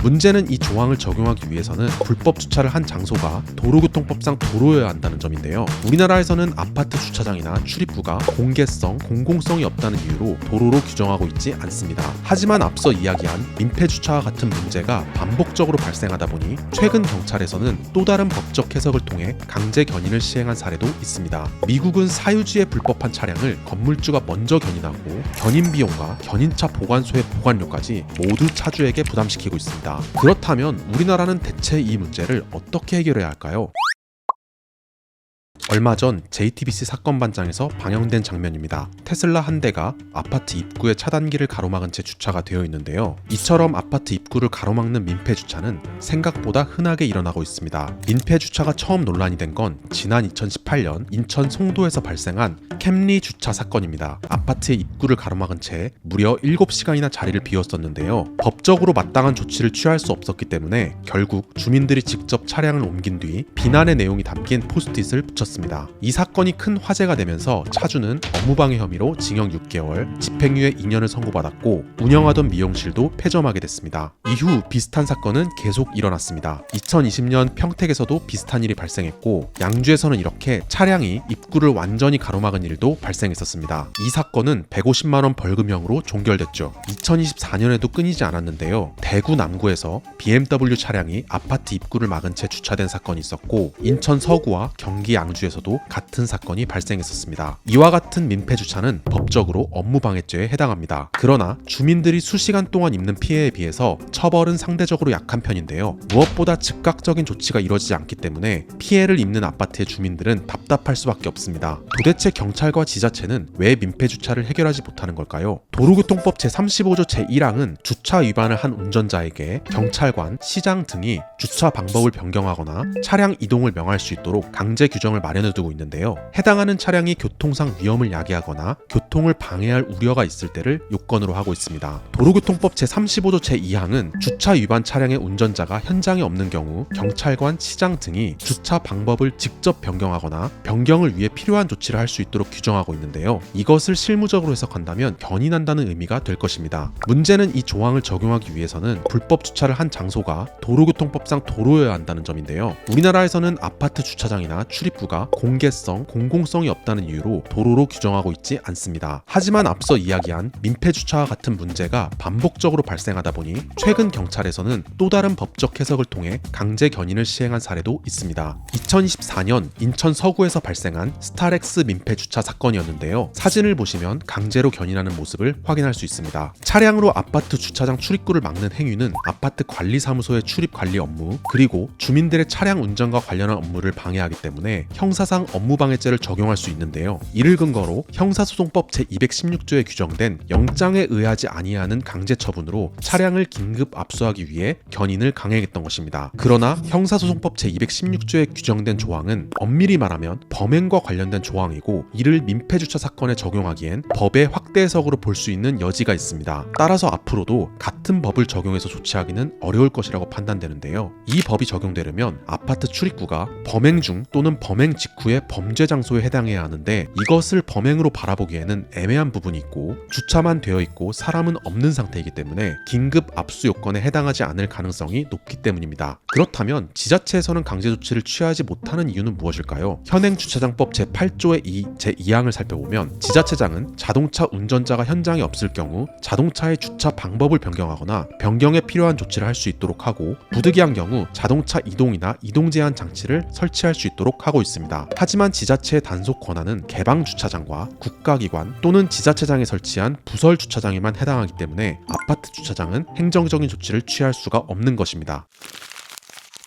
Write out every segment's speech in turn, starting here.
문제는 이 조항을 적용하기 위해서는 불법 주차를 한 장소가 도로교통법상 도로여야 한다는 점인데요. 우리나라에서는 아파트 주차장이나 출입구가 공개성, 공공성이 없다는 이유로 도로로 규정하고 있지 않습니다. 하지만 앞서 이야기한 민폐 주차와 같은 문제가 반복적으로 발생하다 보니 최근 경찰에서는 또 다른 법적 해석을 통해 강제 견인을 시행한 사례도 있습니다. 미국은 사유지에 불법한 차량을 건물주가 먼저 견인하고 견인 비용과 견인차 보관소의 보관료까지 모두 차주에게 부담시키고 있습니다. 그렇다면 우리나라는 대체 이 문제를 어떻게 해결해야 할까요? 얼마 전 JTBC 사건 반장에서 방영된 장면입니다. 테슬라 한 대가 아파트 입구에 차단기를 가로막은 채 주차가 되어 있는데요. 이처럼 아파트 입구를 가로막는 민폐 주차는 생각보다 흔하게 일어나고 있습니다. 민폐 주차가 처음 논란이 된 건 지난 2018년 인천 송도에서 발생한 캠리 주차 사건입니다. 아파트의 입구를 가로막은 채 무려 7시간이나 자리를 비웠었는데요. 법적으로 마땅한 조치를 취할 수 없었기 때문에 결국 주민들이 직접 차량을 옮긴 뒤 비난의 내용이 담긴 포스트잇을 붙였습니다. 이 사건이 큰 화제가 되면서 차주는 업무방해 혐의로 징역 6개월, 집행유예 2년을 선고받았고 운영하던 미용실도 폐점하게 됐습니다. 이후 비슷한 사건은 계속 일어났습니다. 2020년 평택에서도 비슷한 일이 발생했고 양주에서는 이렇게 차량이 입구를 완전히 가로막은 일도 발생했었습니다. 이 사건은 150만 원 벌금형으로 종결됐죠. 2024년에도 끊이지 않았는데요. 대구 남구에서 BMW 차량이 아파트 입구를 막은 채 주차된 사건이 있었고 인천 서구와 경기 양주에서도 같은 사건이 발생했었습니다. 이와 같은 민폐 주차는 법적으로 업무방해죄에 해당합니다. 그러나 주민들이 수시간 동안 입는 피해에 비해서 처벌은 상대적으로 약한 편인데요. 무엇보다 즉각적인 조치가 이뤄지지 않기 때문에 피해를 입는 아파트의 주민들은 답답할 수밖에 없습니다. 도대체 경찰과 지자체는 왜 민폐 주차를 해결하지 못하는 걸까요? 도로교통법 제35조 제1항은 주차 위반을 한 운전자에게 경찰관, 시장 등이 주차 방법을 변경하거나 차량 이동을 명할 수 있도록 강제 규정을 마련해두고 있는데요. 해당하는 차량이 교통상 위험을 야기하거나 교통을 방해할 우려가 있을 때를 요건으로 하고 있습니다. 도로교통법 제35조 제2항은 주차 위반 차량의 운전자가 현장에 없는 경우 경찰관, 시장 등이 주차 방법을 직접 변경하거나 변경을 위해 필요한 조치를 할 수 있도록 규정하고 있는데요. 이것을 실무적으로 해석한다면 견인한다는 의미가 될 것입니다. 문제는 이 조항을 적용하기 위해서는 불법 주차를 한 장소가 도로교통법상 도로여야 한다는 점인데요. 우리나라에서는 아파트 주차장이나 출입구가 공개성, 공공성이 없다는 이유로 도로로 규정하고 있지 않습니다. 하지만 앞서 이야기한 민폐 주차와 같은 문제가 반복적으로 발생하다 보니 최근 경찰에서는 또 다른 법적 해석을 통해 강제 견인을 시행한 사례도 있습니다. 2024년 인천 서구에서 발생한 스타렉스 민폐 주차 사건이었는데요. 사진을 보시면 강제로 견인하는 모습을 확인할 수 있습니다. 차량으로 아파트 주차장 출입구를 막는 행위는 아파트 관리사무소의 출입 관리 업무 그리고 주민들의 차량 운전과 관련한 업무를 방해하기 때문에 형사상 업무방해죄를 적용할 수 있는데요. 이를 근거로 형사소송법 제216조에 규정된 영장에 의하지 아니하는 강제처분으로 차량을 긴급 압수하기 위해 견인을 강행했던 것입니다. 그러나 형사소송법 제216조에 규정된 조항은 엄밀히 말하면 범행과 관련된 조항이고 이를 민폐주차 사건에 적용하기엔 법의 확대 해석으로 볼 수 있는 여지가 있습니다. 따라서 앞으로도 같은 법을 적용해서 조치하기는 어려울 것이라고 판단되는데요. 이 법이 적용되려면 아파트 출입구가 범행 중 또는 범행 직후의 범죄 장소에 해당해야 하는데 이것을 범행으로 바라보기에는 애매한 부분이 있고 주차만 되어 있고 사람은 없는 상태이기 때문에 긴급 압수 요건에 해당하지 않을 가능성이 높기 때문입니다. 그렇다면 지자체에서는 강제 조치를 취하지 못하는 이유는 무엇일까요? 현행 주차장법 제8조의 제2항을 살펴보면 지자체장은 자동차 운전자가 현장에 없을 경우 자동차의 주차 방법을 변경하거나 변경에 필요한 조치를 할 수 있도록 하고 부득이한 경우 자동차 이동이나 이동 제한 장치를 설치할 수 있도록 하고 있습니다. 하지만 지자체의 단속 권한은 개방 주차장과 국가기관 또는 지자체장에 설치한 부설 주차장에만 해당하기 때문에 아파트 주차장은 행정적인 조치를 취할 수가 없는 것입니다.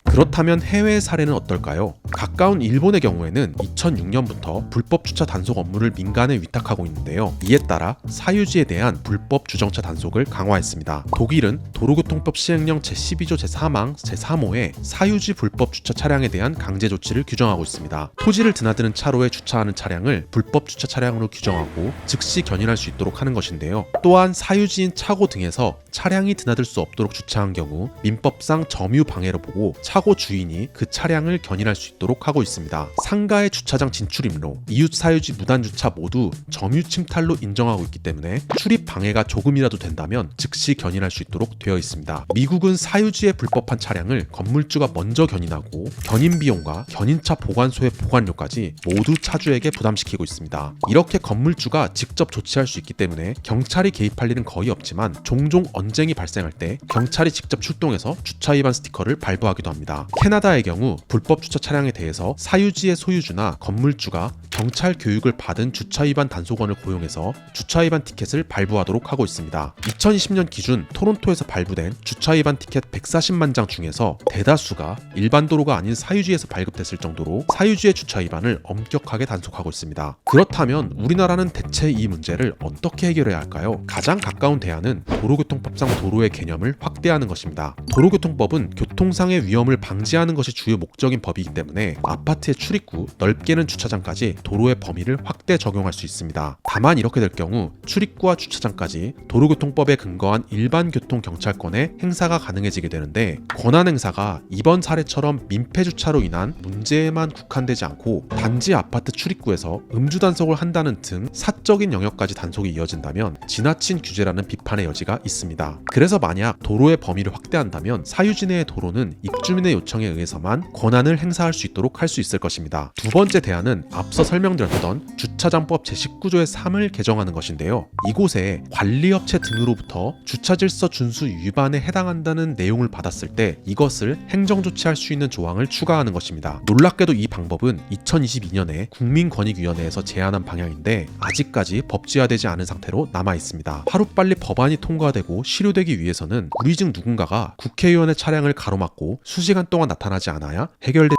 그렇다면 해외의 사례는 어떨까요? 가까운 일본의 경우에는 2006년부터 불법 주차 단속 업무를 민간에 위탁하고 있는데요. 이에 따라 사유지에 대한 불법 주정차 단속을 강화했습니다. 독일은 도로교통법 시행령 제12조 제3항 제3호에 사유지 불법 주차 차량에 대한 강제 조치를 규정하고 있습니다. 토지를 드나드는 차로에 주차하는 차량을 불법 주차 차량으로 규정하고 즉시 견인할 수 있도록 하는 것인데요. 또한 사유지인 차고 등에서 차량이 드나들 수 없도록 주차한 경우 민법상 점유 방해로 보고 차고 주인이 그 차량을 견인할 수 있도록 하고 있습니다. 상가의 주차장 진출입로, 이웃 사유지 무단 주차 모두 점유 침탈로 인정하고 있기 때문에 출입 방해가 조금이라도 된다면 즉시 견인할 수 있도록 되어 있습니다. 미국은 사유지의 불법한 차량을 건물주가 먼저 견인하고 견인 비용과 견인차 보관소의 보관료까지 모두 차주에게 부담시키고 있습니다. 이렇게 건물주가 직접 조치할 수 있기 때문에 경찰이 개입할 일은 거의 없지만 종종 언쟁이 발생할 때 경찰이 직접 출동해서 주차 위반 스티커를 발부하기도 합니다. 캐나다의 경우 불법 주차 차량에 대해서 사유지의 소유주나 건물주가 경찰 교육을 받은 주차 위반 단속원을 고용해서 주차 위반 티켓을 발부하도록 하고 있습니다. 2020년 기준 토론토에서 발부된 주차 위반 티켓 140만 장 중에서 대다수가 일반 도로가 아닌 사유지에서 발급됐을 정도로 사유지의 주차 위반을 엄격하게 단속하고 있습니다. 그렇다면 우리나라는 대체 이 문제를 어떻게 해결해야 할까요? 가장 가까운 대안은 도로교통법상 도로의 개념을 확대하는 것입니다. 도로교통법은 교통상의 위험을 방지하는 것이 주요 목적인 법이기 때문에 아파트의 출입구, 넓게는 주차장까지 도로의 범위를 확대 적용할 수 있습니다. 다만 이렇게 될 경우 출입구와 주차장까지 도로교통법에 근거한 일반 교통 경찰권의 행사가 가능해지게 되는데, 권한 행사가 이번 사례처럼 민폐 주차로 인한 문제에만 국한되지 않고 단지 아파트 출입구에서 음주 단속을 한다는 등 사적인 영역까지 단속이 이어진다면 지나친 규제라는 비판의 여지가 있습니다. 그래서 만약 도로의 범위를 확대한다면 사유지 내의 도로는 입주민의 요청에 의해서만 권한을 행사할 수 있도록 할 수 있을 것입니다. 두 번째 대안은 앞서 설명드렸던 주차장법 제19조의 3을 개정하는 것인데요. 이곳에 관리업체 등으로부터 주차질서 준수 위반에 해당한다는 내용을 받았을 때 이것을 행정조치할 수 있는 조항을 추가하는 것입니다. 놀랍게도 이 방법은 2022년에 국민권익위원회에서 제안한 방향인데 아직까지 법제화되지 않은 상태로 남아있습니다. 하루빨리 법안이 통과되고 실효되기 위해서는 우리 중 누군가가 국회의원의 차량을 가로막고 수시간 동안 나타나지 않아야 해결될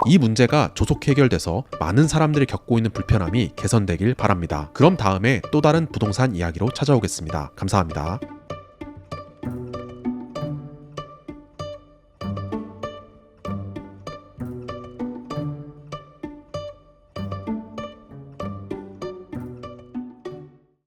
이 문제가 조속 해결돼서 많은 사람들이 겪고 있는 불편함이 개선되길 바랍니다. 그럼 다음에 또 다른 부동산 이야기로 찾아오겠습니다. 감사합니다.